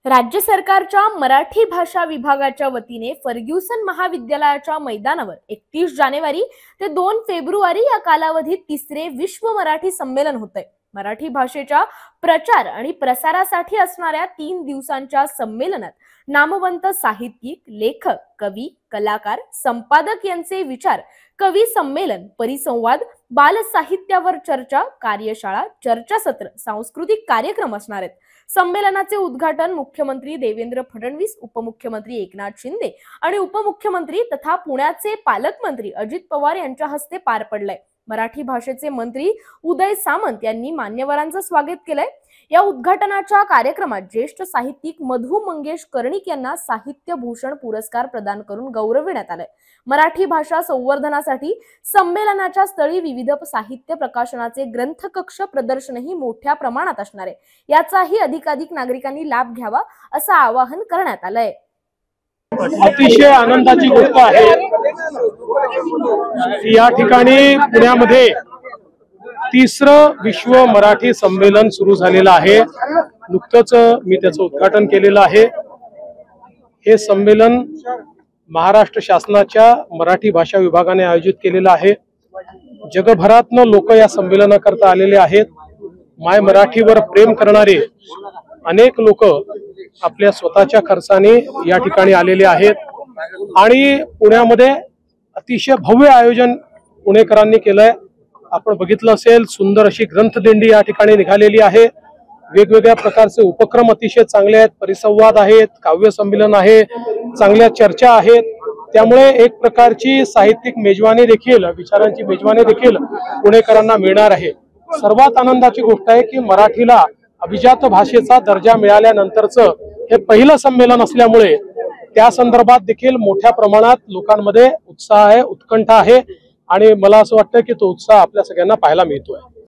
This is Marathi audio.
राज्य सरकारच्या मराठी भाषा विभागाच्या वतीने फर्ग्युसन महाविद्यालयाच्या मैदानावर 31 जानेवारी ते 2 फेब्रुवारी या कालावधीत तिसरे विश्व मराठी संमेलन होतंय। मराठी भाषेच्या प्रचार आणि प्रसारासाठी असणाऱ्या 3 दिवसांच्या संमेलनात नामवंत साहित्यिक, लेखक, कवी, कलाकार, संपादक यांचे विचार, कवी संमेलन, परिसंवाद, बाल साहित्यावर चर्चा, कार्यशाळा, चर्चासत्र, सांस्कृतिक कार्यक्रम असणार आहेत। संमेलनाचे उद्घाटन मुख्यमंत्री देवेंद्र फडणवीस, उपमुख्यमंत्री एकनाथ शिंदे आणि उपमुख्यमंत्री तथा पुण्याचे पालकमंत्री अजित पवार यांच्या हस्ते पार पडलंय। मराठी भाषेचे मंत्री उदय सामंत यांनी मान्यवरांचं स्वागत केलंय। या उद्घाटनाच्या कार्यक्रमात ज्येष्ठ साहित्यिक मधु मंगेश कर्णिक यांना साहित्य भूषण पुरस्कार प्रदान करून गौरविण्यात आलंय। मराठी भाषा संवर्धनासाठी संमेलनाच्या स्थळी विविध साहित्य प्रकाशनाचे ग्रंथकक्ष प्रदर्शनही मोठ्या प्रमाणात असणार आहे। याचाही अधिकाधिक नागरिकांनी लाभ घ्यावा असं आवाहन करण्यात आलंय। अतिशय आनंदाची गोष्ट आहे। या ठिकाणी पुण्यामध्ये तिसरं विश्व मराठी संमेलन सुरू झालेलं आहे। नुकतंच मी त्याचं उद्घाटन केलेलं आहे। हे संमेलन महाराष्ट्र शासनाच्या मराठी भाषा विभागाने आयोजित केलेलं आहे। जगभरातनं लोक या संमेलनाकरता आलेले आहेत। माय मराठीवर प्रेम करणारे अनेक लोक आपल्या स्वतःच्या खर्चाने या ठिकाणी आलेले आहेत आणि पुण्यामध्ये अतिशय भव्य आयोजन पुणेकरांनी केलंय। आपण बघितलं असेल, सुंदर अशी ग्रंथदिंडी या ठिकाणी निघालेली आहे। वेगवेगळ्या प्रकारचे उपक्रम अतिशय चांगले आहेत, परिसंवाद आहेत, काव्य संमेलन आहे, चांगल्या चर्चा आहेत। त्यामुळे एक प्रकारची साहित्यिक मेजवानी देखील, विचारांची मेजवानी देखील पुणेकरांना मिळणार आहे। सर्वात आनंदाची गोष्ट आहे की मराठीला अभिजात भाषेचा दर्जा मिळाल्यानंतरचं हे पहिलं संमेलन असल्यामुळे त्या संदर्भात देखील मोठ्या प्रमाणात लोकांमध्ये उत्साह आहे, उत्कंठा आहे आणि मला असं वाटतं की तो उत्साह आपल्या सगळ्यांना पाहायला मिळतोय।